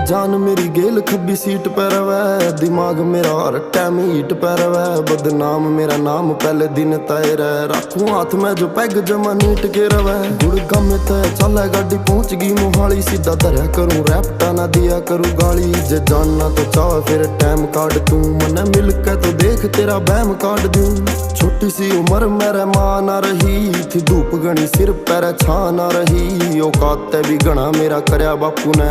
जान मेरी गेल खब्बी सीट पे रवै, दिमाग मेरा हर टाइम हीट पे रवै। बदनाम मेरा नाम पहले दिन तय रह, रखूं हाथ में जो पैग जमा नीट के रवै। गुड़गांव में तय चले गाड़ी पहुंच गई मोहाली, सीधा धरया करूं रैप्टा ना दिया करूं गाली। जे जानना तो चाह फिर टाइम काट तू, मने मिल के तो देख तेरा बैम काट दूं। छोटी सी उम्र मेरे मां ना रही थी, धूप गणी सिर पैर छा ना रही। औकात भी गणा मेरा करया बापू ने।